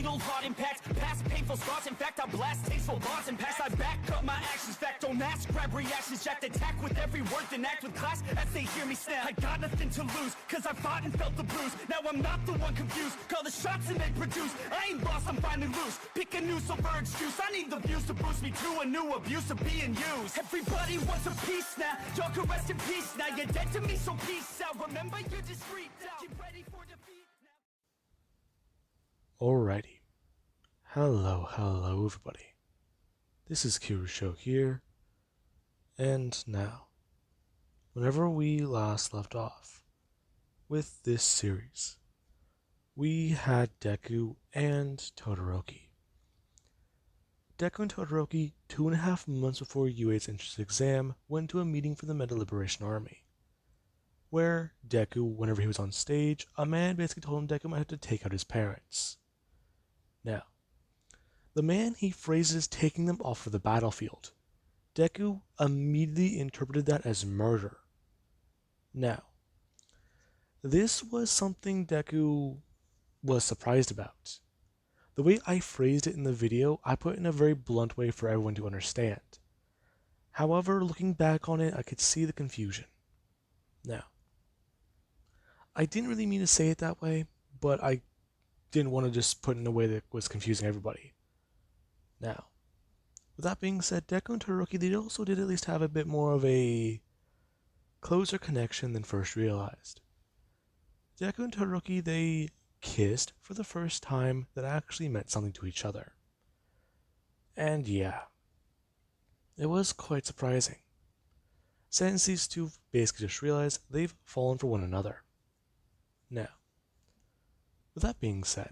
fatal heart impacts, past painful scars. In fact, I blast tasteful bars and pass. I back up my actions, fact don't ask, grab reactions, jacked attack with every word, then act with class as they hear me snap. I got nothing to lose, cause I fought and felt the bruise. Now I'm not the one confused, call the shots and they produce. I ain't lost, I'm finally loose, pick a new silver excuse. I need the views to boost me to a new abuse of being used. Everybody wants a piece now, y'all can rest in peace now. You're dead to me, so peace out. Remember, you're discreet out. Get ready for defeat now. Alrighty. Hello everybody. This is Kirusho here, and now, whenever we last left off with this series, we had Deku and Todoroki. Deku and Todoroki, 2.5 months before Yuei's entrance exam, went to a meeting for the Meta Liberation Army, where Deku, whenever he was on stage, a man basically told him Deku might have to take out his parents. Now, the man he phrases taking them off of the battlefield. Deku immediately interpreted that as murder. Now, this was something Deku was surprised about. The way I phrased it in the video, I put it in a very blunt way for everyone to understand. However, looking back on it, I could see the confusion. Now, I didn't really mean to say it that way, but I didn't want to just put it in a way that was confusing everybody. Now, with that being said, Deku and Todoroki, they also did at least have a bit more of a closer connection than first realized. Deku and Todoroki, they kissed for the first time that actually meant something to each other. And yeah, it was quite surprising, since these two basically just realized they've fallen for one another. Now, with that being said,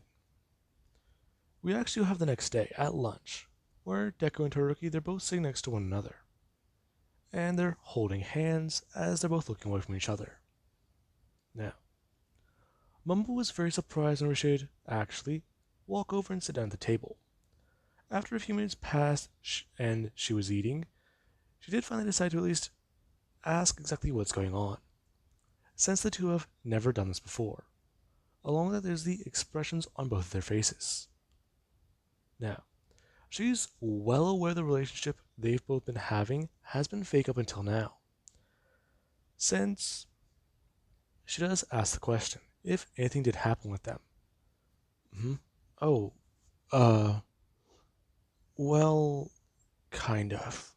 we actually have the next day at lunch, where Deku and Todoroki, they're both sitting next to one another, and they're holding hands as they're both looking away from each other. Now, Momo was very surprised when she should actually walk over and sit down at the table. After a few minutes passed and she was eating, she did finally decide to at least ask exactly what's going on, since the two have never done this before. Along with that, there's the expressions on both of their faces. Now, she's well aware the relationship they've both been having has been fake up until now, since she does ask the question if anything did happen with them. Oh, well, kind of.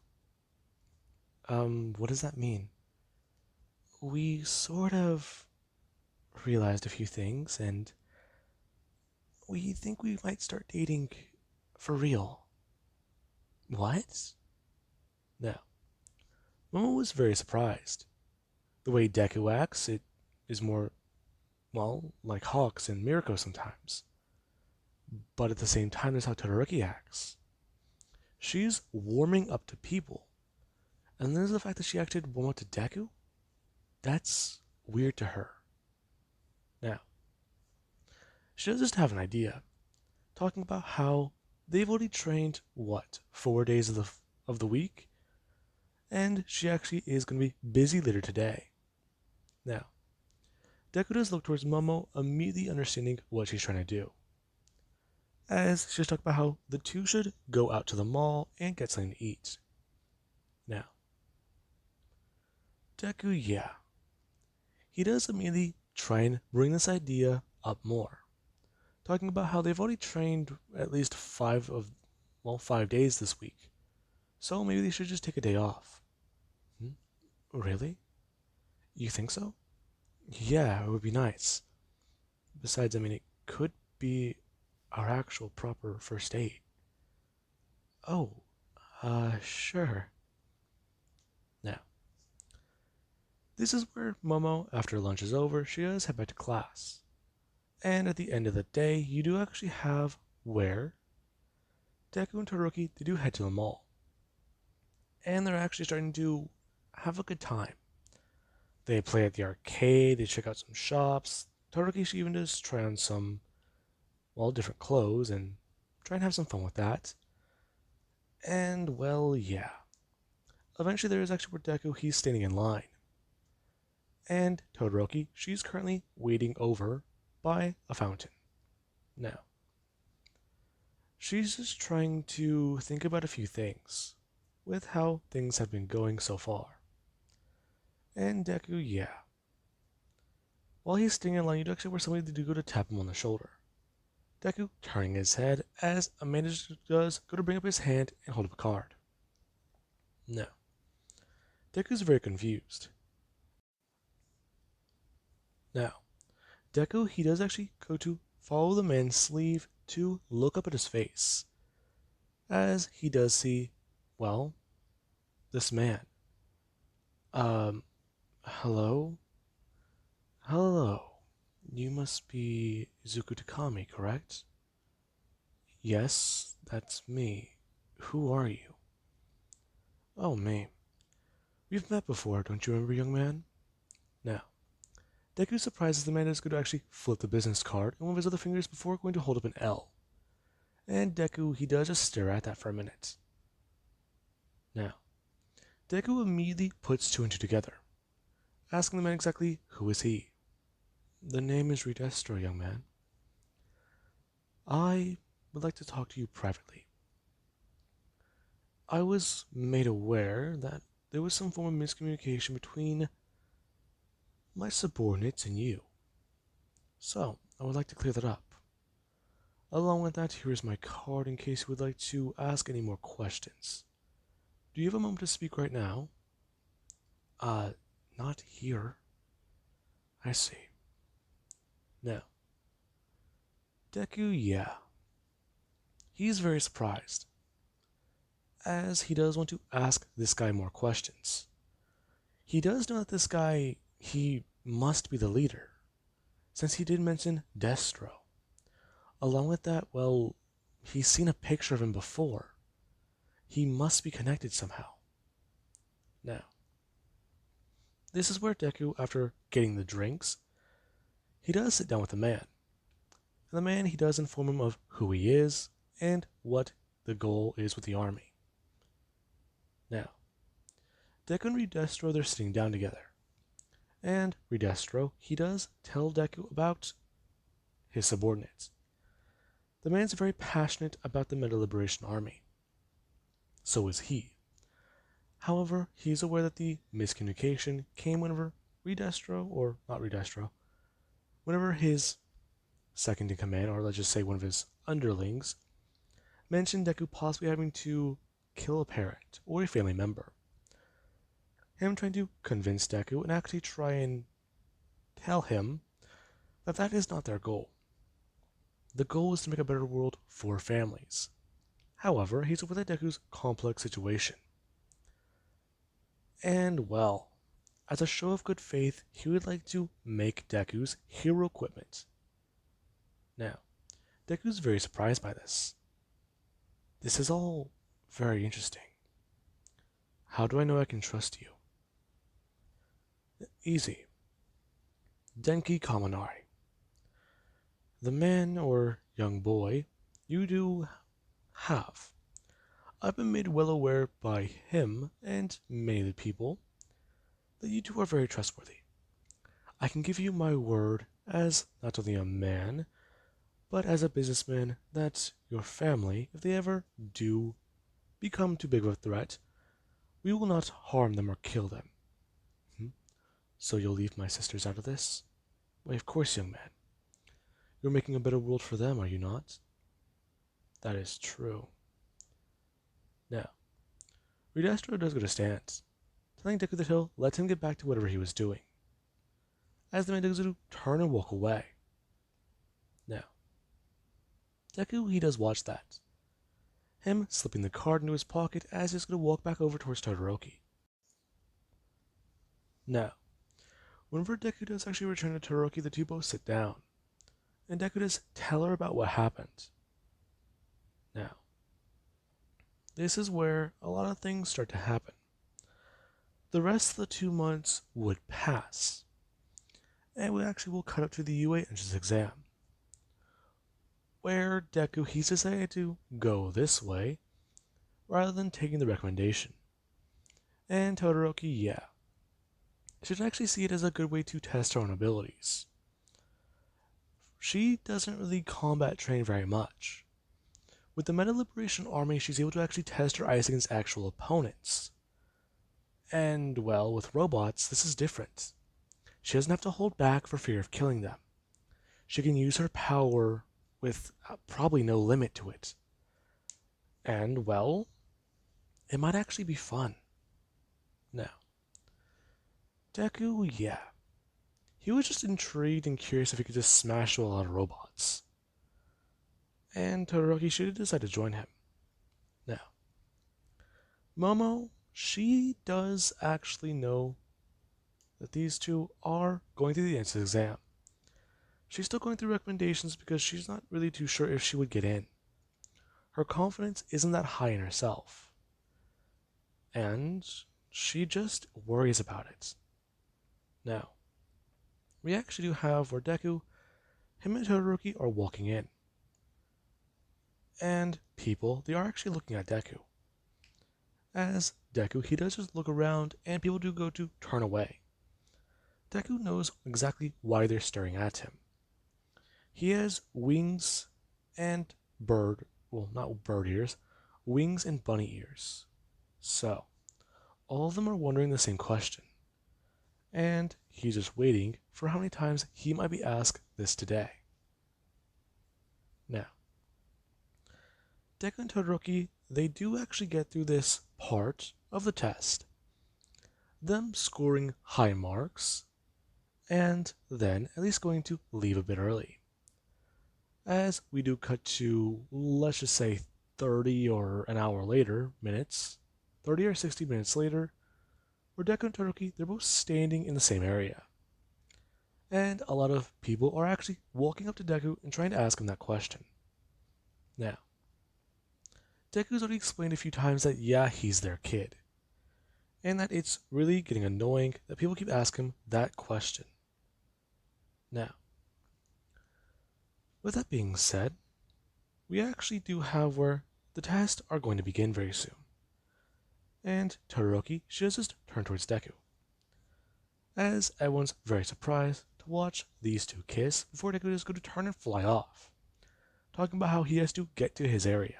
What does that mean? We sort of realized a few things, and we think we might start dating for real. What? Now, Momo was very surprised. The way Deku acts, it is more, well, like Hawks and Miruko sometimes. But at the same time, that's how Todoroki acts. She's warming up to people. And there's the fact that she acted warm up to Deku? That's weird to her. Now, she does just have an idea, talking about how they've already trained, 4 days of the week? And she actually is going to be busy later today. Now, Deku does look towards Momo, immediately understanding what she's trying to do, as she's talking about how the two should go out to the mall and get something to eat. Now, Deku, yeah, he does immediately try and bring this idea up more, talking about how they've already trained at least 5 days this week, so maybe they should just take a day off. Really? You think so? Yeah, it would be nice. Besides, I mean, it could be our actual proper first date. Oh, sure. Now, this is where Momo, after lunch is over, she does head back to class. And at the end of the day, you do actually have where Deku and Todoroki, they do head to the mall. And they're actually starting to have a good time. They play at the arcade, they check out some shops. Todoroki, she even does try on some, different clothes and try and have some fun with that. And, yeah. Eventually there is actually where Deku, he's standing in line. And Todoroki, she's currently waiting over by a fountain. Now, She's just trying to think about a few things, with how things have been going so far. And Deku, yeah. While he's standing in line, you actually where somebody to go to tap him on the shoulder. Deku, turning his head, as Amanda does, go to bring up his hand and hold up a card. No. Deku's very confused. Now, Deku, he does actually go to follow the man's sleeve to look up at his face, as he does see, well, this man. Um, hello? Hello. You must be Izuku Takami, correct? Yes, that's me. Who are you? Oh, me. We've met before, don't you remember, young man? Now, Deku surprises the man is going to actually flip the business card and one of his other fingers before going to hold up an L. And Deku, he does just stare at that for a minute. Now, Deku immediately puts two and two together, asking the man exactly who is he. The name is Redestro, young man. I would like to talk to you privately. I was made aware that there was some form of miscommunication between my subordinates and you. So, I would like to clear that up. Along with that, here is my card in case you would like to ask any more questions. Do you have a moment to speak right now? Not here. I see. Now, Deku, yeah. He's very surprised, as he does want to ask this guy more questions. He does know that this guy, he must be the leader, since he did mention Destro. Along with that, well, he's seen a picture of him before. He must be connected somehow. Now, this is where Deku, after getting the drinks, he does sit down with the man. And the man, he does inform him of who he is and what the goal is with the army. Now, Deku and Redestro, they're sitting down together. And Redestro, he does tell Deku about his subordinates. The man's very passionate about the Meta Liberation Army. So is he. However, he's aware that the miscommunication came whenever Redestro, or not Redestro, whenever his second in command, or let's just say one of his underlings, mentioned Deku possibly having to kill a parent or a family member. Him trying to convince Deku and actually try and tell him that that is not their goal. The goal is to make a better world for families. However, he's aware of Deku's complex situation. And well, as a show of good faith, he would like to make Deku's hero equipment. Now, Deku's very surprised by this. This is all very interesting. How do I know I can trust you? Easy. Denki Kaminari. The man or young boy you do have. I've been made well aware by him and many of the people that you two are very trustworthy. I can give you my word as not only a man, but as a businessman that your family, if they ever do become too big of a threat, we will not harm them or kill them. So you'll leave my sisters out of this? Why, of course, young man. You're making a better world for them, are you not? That is true. Now, Redestro does go to stance, telling Deku that he'll let him get back to whatever he was doing, as the man does to turn and walk away. Now, Deku, he does watch that. Him slipping the card into his pocket as he's going to walk back over towards Todoroki. Now, whenever Deku does actually return to Todoroki, the two both sit down, and Deku does tell her about what happened. Now, this is where a lot of things start to happen. The rest of the 2 months would pass, and we actually will cut up to the UA entrance exam, where Deku, he's decided to go this way rather than taking the recommendation. And Todoroki, yeah, should actually see it as a good way to test her own abilities. She doesn't really combat train very much, With the Meta Liberation Army, she's able to actually test her ice against actual opponents. And, well, with robots, this is different. She doesn't have to hold back for fear of killing them. She can use her power with probably no limit to it. And, well, it might actually be fun. Now, Deku, yeah. He was just intrigued and curious if he could just smash a lot of robots. And Todoroki should have decided to join him. Now, Momo, she does actually know that these two are going through the entrance exam. She's still going through recommendations because she's not really too sure if she would get in. Her confidence isn't that high in herself. And she just worries about it. Now, we actually do have where Deku, him and Todoroki are walking in. And people, they are actually looking at Deku. As Deku, he does just look around and people do go to turn away. Deku knows exactly why they're staring at him. He has wings and not bird ears, wings and bunny ears. So, all of them are wondering the same question. And he's just waiting for how many times he might be asked this today. Now, Deku and Todoroki, they do actually get through this part of the test, them scoring high marks, and then at least going to leave a bit early. As we do cut to, let's just say 30 or an hour later, 30 or 60 minutes later, where Deku and Todoroki, they're both standing in the same area. And a lot of people are actually walking up to Deku and trying to ask him that question. Now, Deku's already explained a few times that yeah, he's their kid. And that it's really getting annoying that people keep asking him that question. Now, with that being said, we actually do have where the tests are going to begin very soon. And Todoroki should just turn towards Deku, as everyone's very surprised to watch these two kiss before Deku is going to turn and fly off, talking about how he has to get to his area.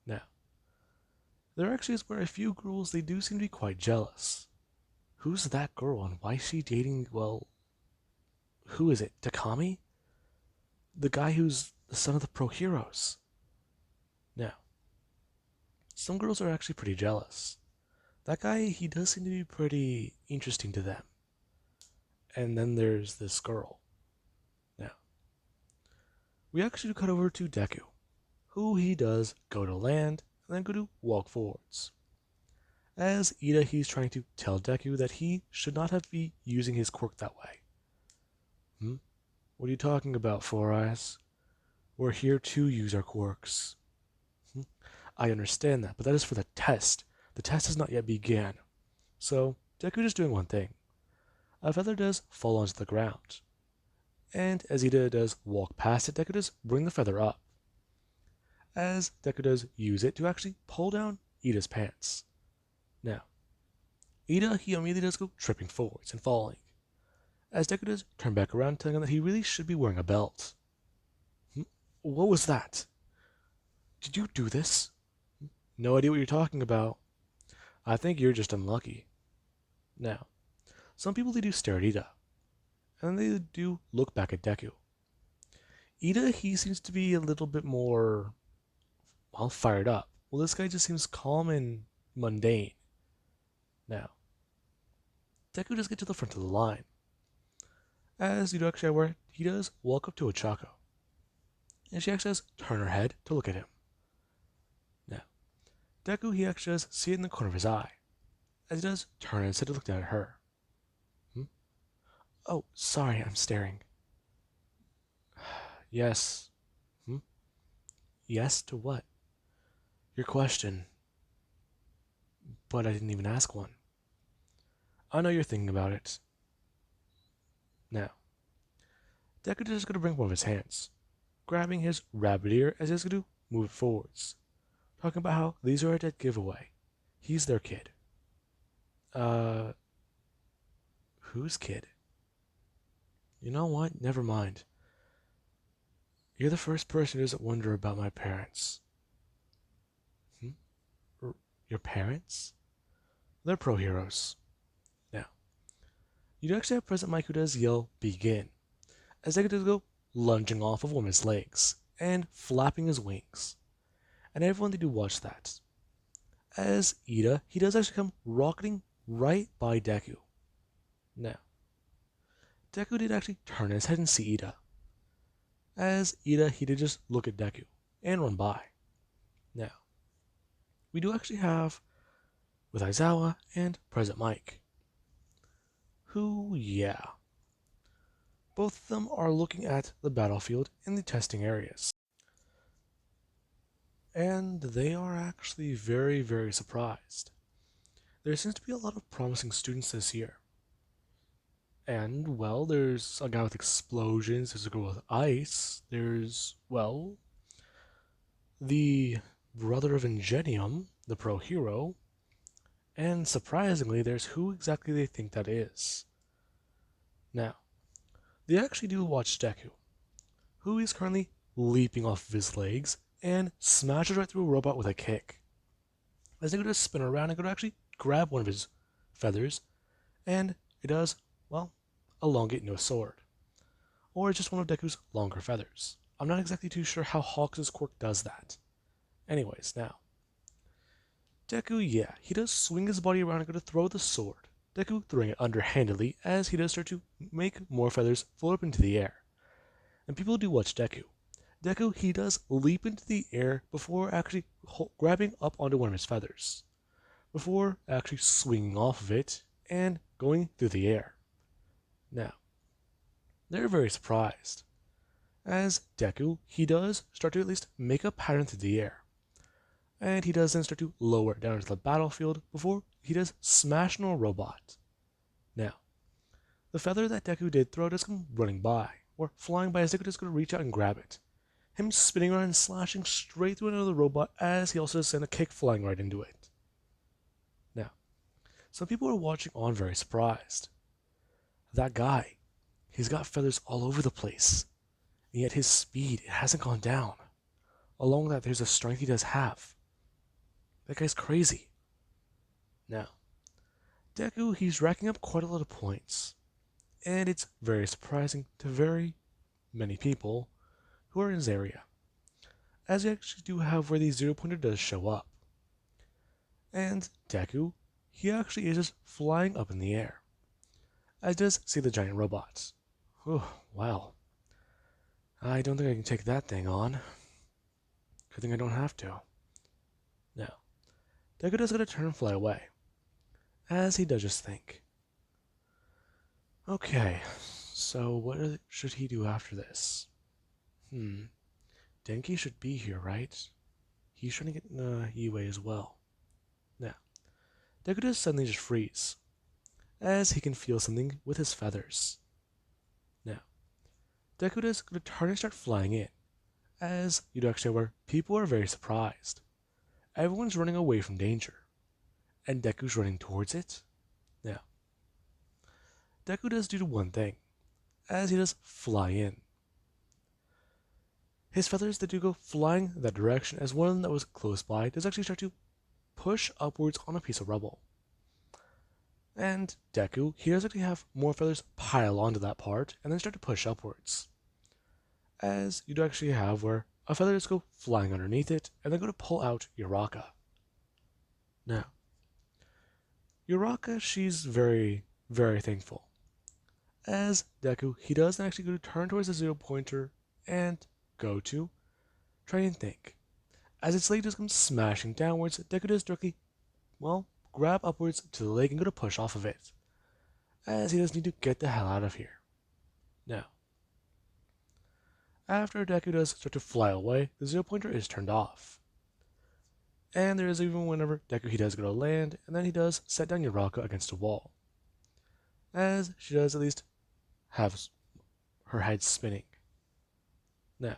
Now, there actually is where a few girls, they do seem to be quite jealous. Who's that girl and why is she dating, well, who is it, Takami? The guy who's the son of the pro heroes. Now, some girls are actually pretty jealous. That guy, he does seem to be pretty interesting to them. And then there's this girl. Now, we actually cut over to Deku, who he does go to land and then go to walk forwards. As Ida, he's trying to tell Deku that he should not have been using his quirk that way. What are you talking about, Four Eyes? We're here to use our quirks. I understand that, but that is for the test. The test has not yet begun. So, Deku is doing one thing. A feather does fall onto the ground. And as Ida does walk past it, Deku does bring the feather up. As Deku does use it to actually pull down Ida's pants. Now, Ida, he immediately does go tripping forwards and falling. As Deku does turn back around, telling him that he really should be wearing a belt. What was that? Did you do this? No idea what you're talking about. I think you're just unlucky. Now, some people, they do stare at Ida, and then they do look back at Deku. Ida, he seems to be a little bit more, well, fired up. Well, this guy just seems calm and mundane. Now, Deku does get to the front of the line. As you do actually where he does walk up to Ochako. And she actually does turn her head to look at him. Now, Deku, he actually does see it in the corner of his eye, as he does turn instead of looking at her. Oh, sorry, I'm staring. Yes. Yes to what? Your question. But I didn't even ask one. I know you're thinking about it. Now, Deku is going to bring one of his hands, grabbing his rabbit ear as he's going to move it forwards, talking about how these are a dead giveaway. He's their kid. Whose kid? You know what? Never mind. You're the first person who doesn't wonder about my parents. your parents, they're pro heroes. Now, you do actually have President Mike who does yell begin, as Deku does go lunging off of one of his legs and flapping his wings. And everyone they do watch that. As Ida, he does actually come rocketing right by Deku. Now, Deku did actually turn his head and see Ida. As Ida, he did just look at Deku and run by. Now, we do actually have with Aizawa and President Mike, who, yeah, both of them are looking at the battlefield in the testing areas. And they are actually very, very surprised. There seems to be a lot of promising students this year. And, well, there's a guy with explosions, there's a girl with ice, there's, well, the brother of Ingenium, the pro hero, and surprisingly, there's who exactly they think that is. Now, they actually do watch Deku, who is currently leaping off of his legs and smashes right through a robot with a kick. As they go to spin around and go to actually grab one of his feathers, and it does, well, elongate into a sword. Or it's just one of Deku's longer feathers. I'm not exactly too sure how Hawks' quirk does that. Anyways, now, Deku, yeah, he does swing his body around and go to throw the sword. Deku throwing it underhandedly as he does start to make more feathers float up into the air. And people do watch Deku. Deku, he does leap into the air before actually grabbing up onto one of his feathers. Before actually swinging off of it and going through the air. Now, they're very surprised. As Deku, he does start to at least make a pattern through the air. And he does then start to lower down into the battlefield before he does smash into a robot. Now, the feather that Deku did throw does come running by, or flying by as Deku is going to reach out and grab it. Him spinning around and slashing straight through another robot as he also does send a kick flying right into it. Now, some people are watching on very surprised. That guy, he's got feathers all over the place, and yet his speed, it hasn't gone down. Along with that, there's a strength he does have. That guy's crazy. Now, Deku, he's racking up quite a lot of points, and it's very surprising to very many people who are in his area, as we actually do have where the 0-pointer does show up. And Deku, he actually is just flying up in the air, as does see the giant robots. Oh, wow. I don't think I can take that thing on. Good thing I don't have to. Now, Deku does get to turn and fly away, as he does just think. Okay, so what should he do after this? Denki should be here, right? He's trying to get Yue as well. Now, Deku does suddenly just freeze, as he can feel something with his feathers. Now, Deku does going to turn and start flying in, as you'd actually where people are very surprised. Everyone's running away from danger, and Deku's running towards it. Now, Deku does do one thing, as he does fly in. His feathers that do go flying that direction, as one that was close by does actually start to push upwards on a piece of rubble. And Deku, he does actually have more feathers pile onto that part and then start to push upwards. As you'd actually have where a feather does go flying underneath it and then go to pull out Uraraka. Now, Uraraka, she's very, very thankful. As Deku, he does actually go to turn towards the 0-pointer and go to try and think. As its leg does come smashing downwards, Deku does directly, well, grab upwards to the leg and go to push off of it, as he does need to get the hell out of here. Now, after Deku does start to fly away, the 0-pointer is turned off. And there is even whenever Deku he does go to land, and then he does set down Uraraka against a wall, as she does at least have her head spinning. Now,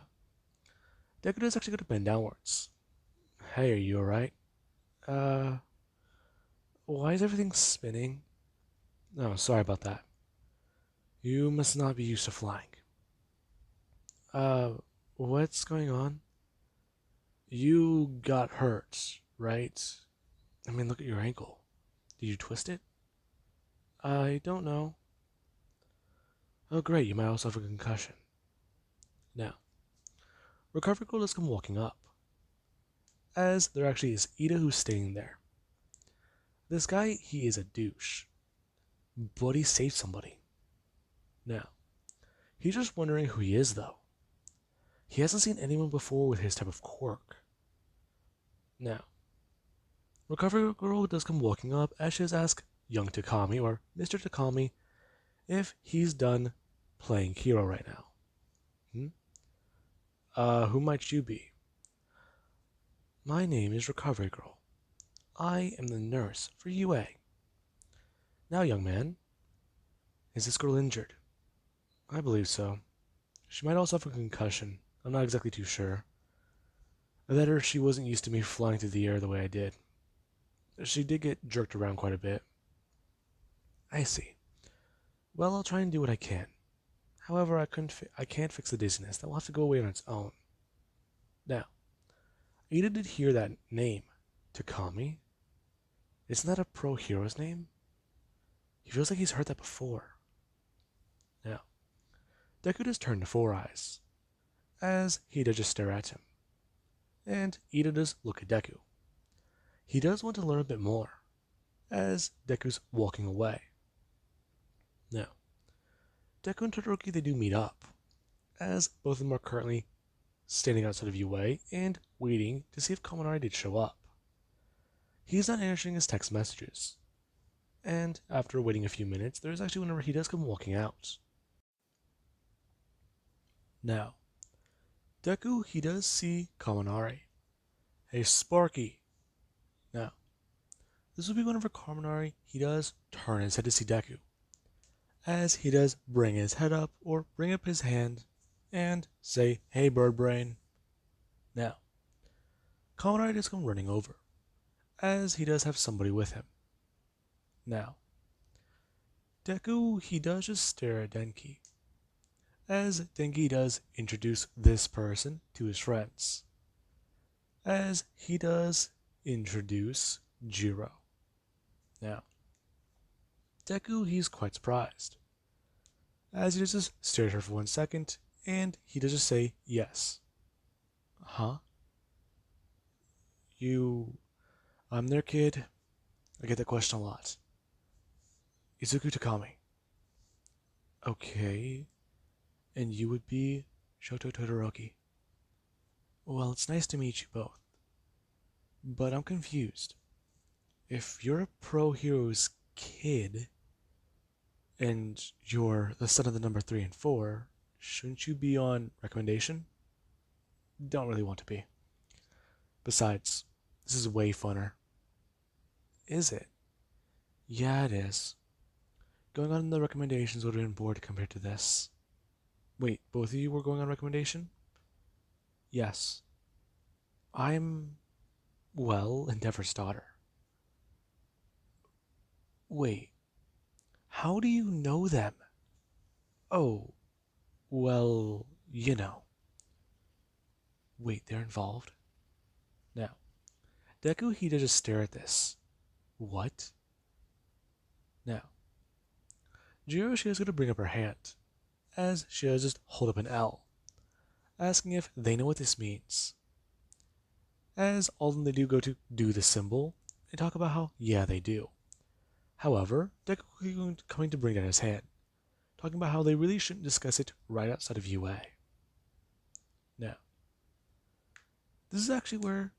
Deku does actually go to bend downwards. Hey, are you alright? Why is everything spinning? Oh, sorry about that. You must not be used to flying. What's going on? You got hurt, right? I mean, look at your ankle. Did you twist it? I don't know. Oh, great, you might also have a concussion. Now, Recovery Girl does come walking up, as there actually is Ida who's staying there. This guy, he is a douche, but he saved somebody. Now, he's just wondering who he is, though. He hasn't seen anyone before with his type of quirk. Now, Recovery Girl does come walking up as she has asked young Takami, or Mr. Takami, if he's done playing hero right now. Who might you be? My name is Recovery Girl. I am the nurse for UA. Now, young man, is this girl injured? I believe so. She might also have a concussion. I'm not exactly too sure. That or she wasn't used to me flying through the air the way I did. She did get jerked around quite a bit. I see. Well, I'll try and do what I can. However, I can't fix the dizziness. That will have to go away on its own. Now, Ada did hear that name, Takami. Isn't that a pro hero's name? He feels like he's heard that before. Now, Deku does turn to Four Eyes, as he does just stare at him. And Ida does look at Deku. He does want to learn a bit more, as Deku's walking away. Now, Deku and Todoroki, they do meet up, as both of them are currently standing outside of UA and waiting to see if Kaminari did show up. He's not answering his text messages, and after waiting a few minutes, there's actually whenever he does come walking out. Now, Deku, he does see Kaminari. Hey, Sparky! Now, this will be whenever Kaminari, he does turn his head to see Deku, as he does bring his head up or bring up his hand and say, hey, bird brain. Now, Kaminari does come running over, as he does have somebody with him. Now, Deku, he does just stare at Denki, as Denki does introduce this person to his friends, as he does introduce Jiro. Now, Deku, he's quite surprised, as he just stares at her for 1 second, and he does just say, yes. Huh? I'm their kid. I get that question a lot. Izuku Takami. Okay. And you would be Shoto Todoroki. Well, it's nice to meet you both. But I'm confused. If you're a pro hero's kid, and you're the son of the number 3 and 4, shouldn't you be on recommendation? Don't really want to be. Besides, this is way funner. Is it? Yeah, it is. Going on the recommendations would have been bored compared to this. Wait, both of you were going on recommendation? Yes. I'm, well, Endeavor's daughter. Wait, how do you know them? Oh, well, you know. Wait, they're involved? Now, Deku Hida just stare at this. What? Now, Jiro, she is going to bring up her hand, as she does just hold up an L, asking if they know what this means. As all of them, they do go to do the symbol, and talk about how, yeah, they do. However, Deku is coming to bring down his hand, talking about how they really shouldn't discuss it right outside of UA. Now, this is actually where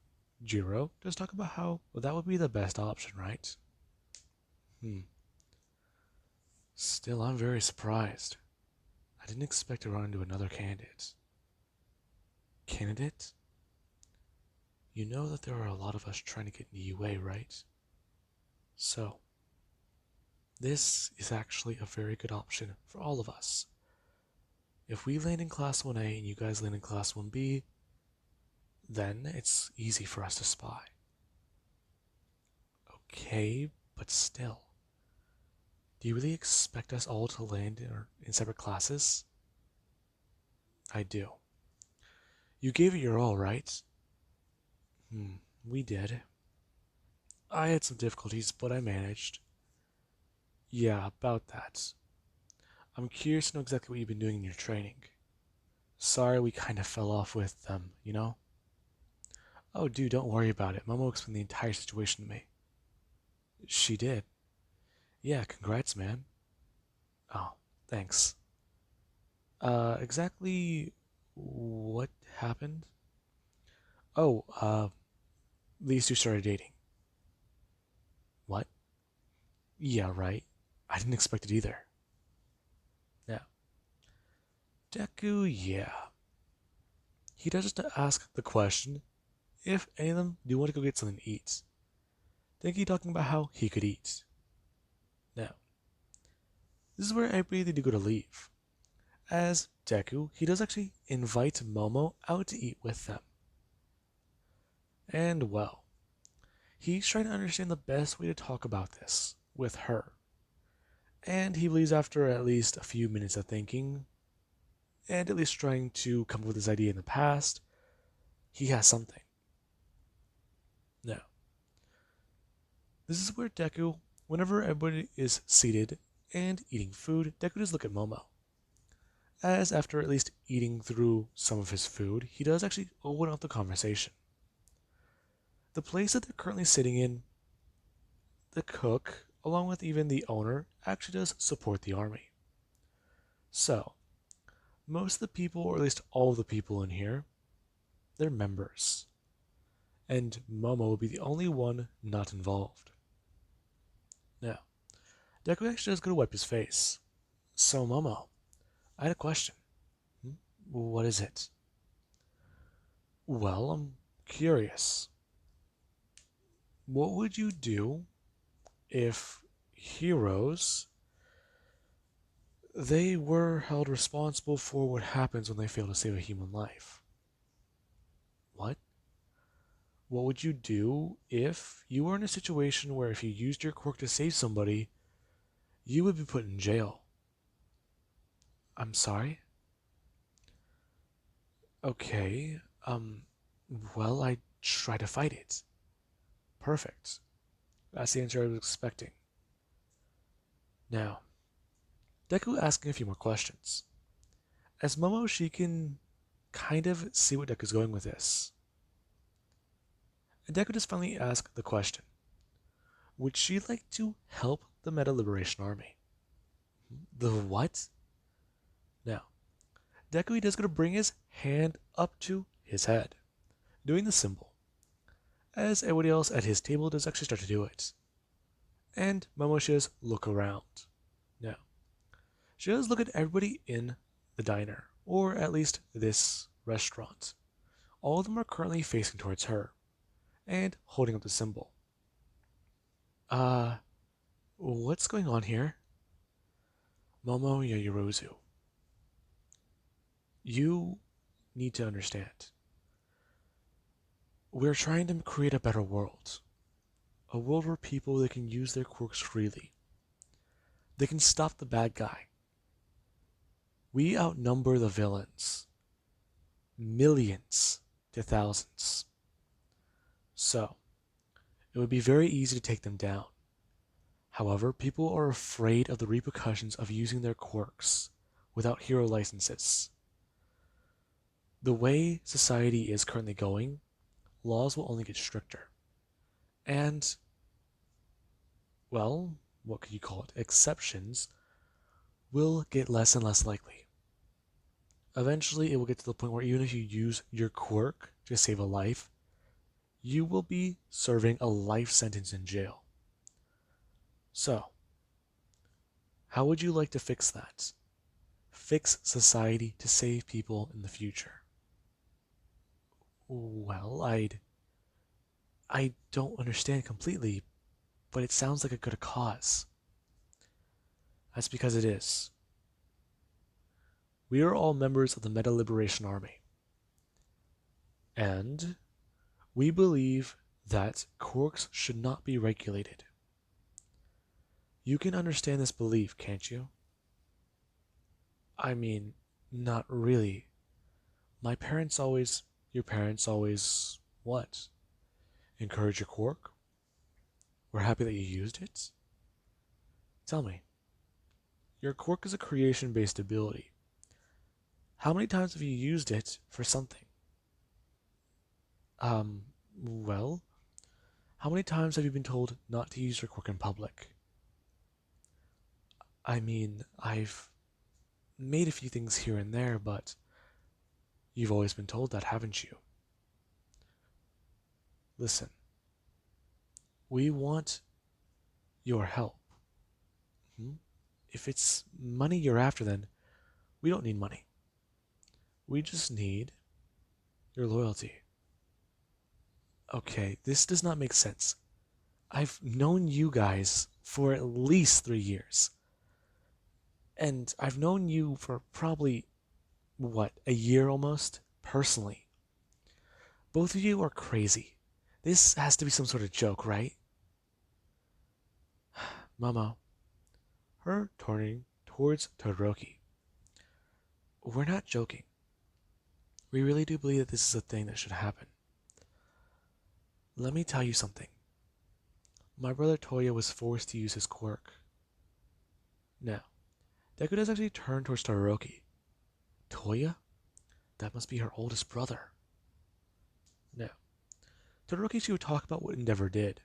Jiro does talk about how, well, that would be the best option, right? Still, I'm very surprised. I didn't expect to run into another candidate. Candidate? You know that there are a lot of us trying to get into UA, right? So, this is actually a very good option for all of us. If we land in Class 1A and you guys land in Class 1B, then it's easy for us to spy. Okay, but still. Do you really expect us all to land in separate classes? I do. You gave it your all, right? We did. I had some difficulties, but I managed. Yeah, about that. I'm curious to know exactly what you've been doing in your training. Sorry we kind of fell off with them, you know? Oh, dude, don't worry about it. Momo explained the entire situation to me. She did. Yeah, congrats, man. Oh, thanks. Exactly what happened? Oh, these two started dating. What? Yeah, right. I didn't expect it either. Yeah. Deku, yeah. He does just ask the question if any of them do want to go get something to eat. Think he talking about how he could eat. Now, this is where everybody they do go to leave. As Deku, he does actually invite Momo out to eat with them. And well, he's trying to understand the best way to talk about this with her. And he believes after at least a few minutes of thinking, and at least trying to come up with this idea in the past, he has something. Now, this is where Deku, whenever everybody is seated and eating food, Deku does look at Momo. As after at least eating through some of his food, he does actually open up the conversation. The place that they're currently sitting in, the cook, along with even the owner, actually does support the army. So, most of the people, or at least all of the people in here, they're members. And Momo will be the only one not involved. Now, Deku actually does go to wipe his face. So, Momo, I had a question. Hmm? What is it? Well, I'm curious. What would you do if heroes they were held responsible for what happens when they fail to save a human life? What? What would you do if you were in a situation where if you used your quirk to save somebody, you would be put in jail? I'm sorry? Okay, well, I try to fight it. Perfect. That's the answer I was expecting. Now, Deku asking a few more questions. As Momo, she can kind of see what Deku's going with this. And Deku just finally asks the question: would she like to help the Meta Liberation Army? The what? Now, Deku is going to bring his hand up to his head, doing the symbol, as everybody else at his table does actually start to do it. And Momo does look around. Now, she does look at everybody in the diner, or at least this restaurant. All of them are currently facing towards her, and holding up the symbol. Uh, what's going on here? Momo Yaoyorozu, you need to understand. We're trying to create a better world. A world where people they can use their quirks freely. They can stop the bad guy. We outnumber the villains. Millions to thousands. So, it would be very easy to take them down. However, people are afraid of the repercussions of using their quirks without hero licenses. The way society is currently going, laws will only get stricter. And, well, what could you call it? Exceptions will get less and less likely. Eventually, it will get to the point where even if you use your quirk to save a life, you will be serving a life sentence in jail. So, how would you like to fix that? Fix society to save people in the future? Well, I don't understand completely, but it sounds like a good cause. That's because it is. We are all members of the Meta Liberation Army. And we believe that quirks should not be regulated. You can understand this belief, can't you? I mean, not really. Your parents always, what? Encourage your quirk? or happy that you used it? Tell me, your quirk is a creation-based ability. How many times have you used it for something? Well, how many times have you been told not to use your quirk in public? I mean, I've made a few things here and there, but you've always been told that, haven't you? Listen, we want your help. Hmm? If it's money you're after, then we don't need money. We just need your loyalty. Okay, this does not make sense. I've known you guys for at least 3 years. And I've known you for probably, what, a year almost? Personally. Both of you are crazy. This has to be some sort of joke, right? Momo, her turning towards Todoroki. We're not joking. We really do believe that this is a thing that should happen. Let me tell you something. My brother Toya was forced to use his quirk. Now, Deku does actually turn towards Todoroki. Toya? That must be her oldest brother. Now, Todoroki should talk about what Endeavor did,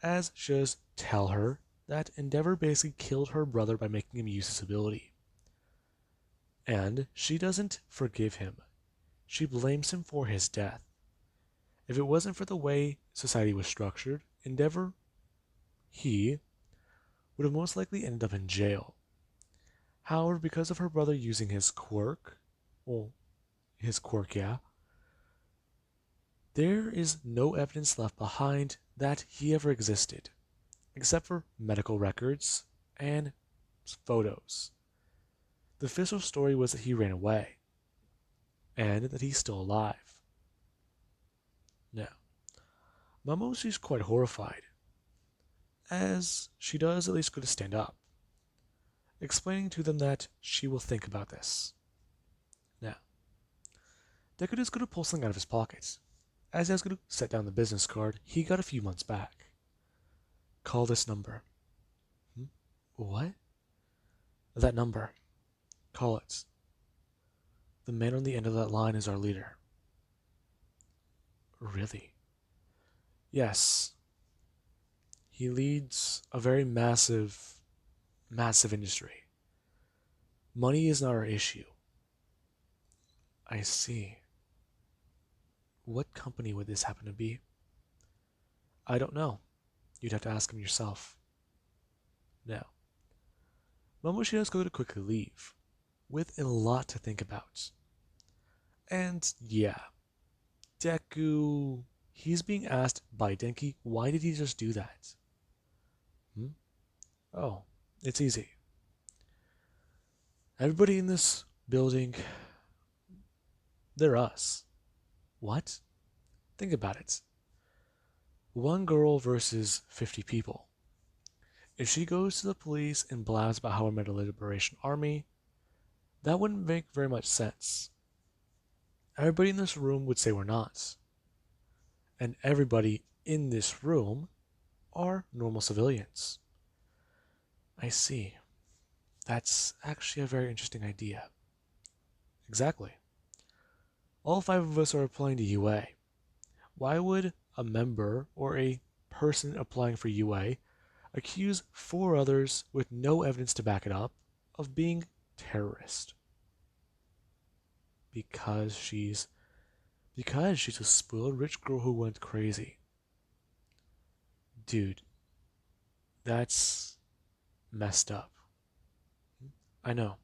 as she does tell her that Endeavor basically killed her brother by making him use his ability. And she doesn't forgive him. She blames him for his death. If it wasn't for the way society was structured, Endeavor, he, would have most likely ended up in jail. However, because of her brother using his quirk, yeah, there is no evidence left behind that he ever existed, except for medical records and photos. The official story was that he ran away, and that he's still alive. Now, Momo, she's quite horrified, as she does at least go to stand up, explaining to them that she will think about this. Now, Deku is going to pull something out of his pocket. As he was going to set down the business card he got a few months back. Call this number. What? That number. Call it. The man on the end of that line is our leader. Really? Yes. He leads a very massive industry. Money is not our issue. I see. What company would this happen to be? I don't know. You'd have to ask him yourself. Now, Momoshi does go to quickly leave, with a lot to think about. And yeah, Deku, he's being asked by Denki, why did he just do that? Oh, it's easy. Everybody in this building, they're us. What? Think about it. One girl versus 50 people. If she goes to the police and blasts about how we're made a liberation army, that wouldn't make very much sense. Everybody in this room would say we're not. And everybody in this room are normal civilians. I see. That's actually a very interesting idea. Exactly. All 5 of us are applying to UA. Why would a member or a person applying for UA accuse 4 others with no evidence to back it up of being terrorist? Because she's a spoiled rich girl who went crazy. Dude, that's messed up. I know.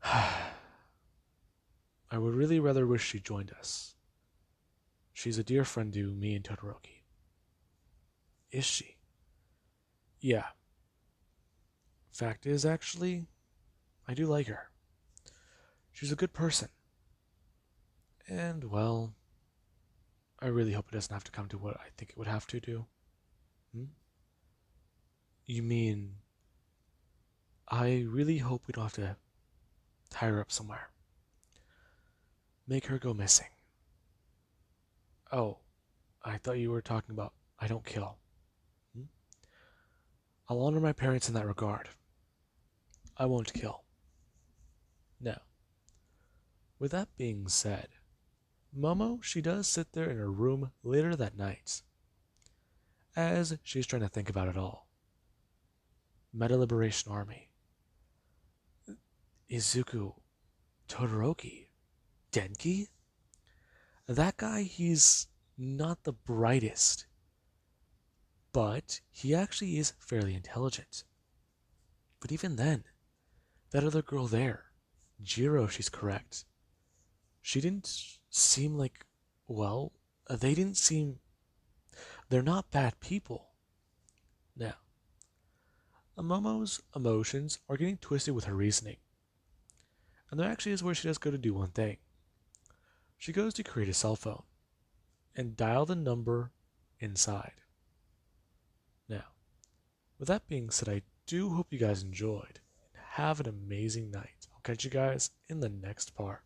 I would really rather wish she joined us. She's a dear friend to me and Todoroki. Is she? Yeah. Fact is, actually, I do like her. She's a good person. And, well, I really hope it doesn't have to come to what I think it would have to do. You mean, I really hope we don't have to tie her up somewhere. Make her go missing. Oh, I thought you were talking about I don't kill. Hmm? I'll honor my parents in that regard. I won't kill. Now, with that being said, Momo, she does sit there in her room later that night, as she's trying to think about it all. Meta Liberation Army, Izuku, Todoroki, Denki? That guy, he's not the brightest, but he actually is fairly intelligent. But even then, that other girl there, Jiro, she's correct. She didn't seem like, well, they didn't seem, they're not bad people. Now, Momo's emotions are getting twisted with her reasoning. And there actually is where she does go to do one thing. She goes to create a cell phone and dial the number inside. Now, with that being said, I do hope you guys enjoyed. Have an amazing night. I'll catch you guys in the next part.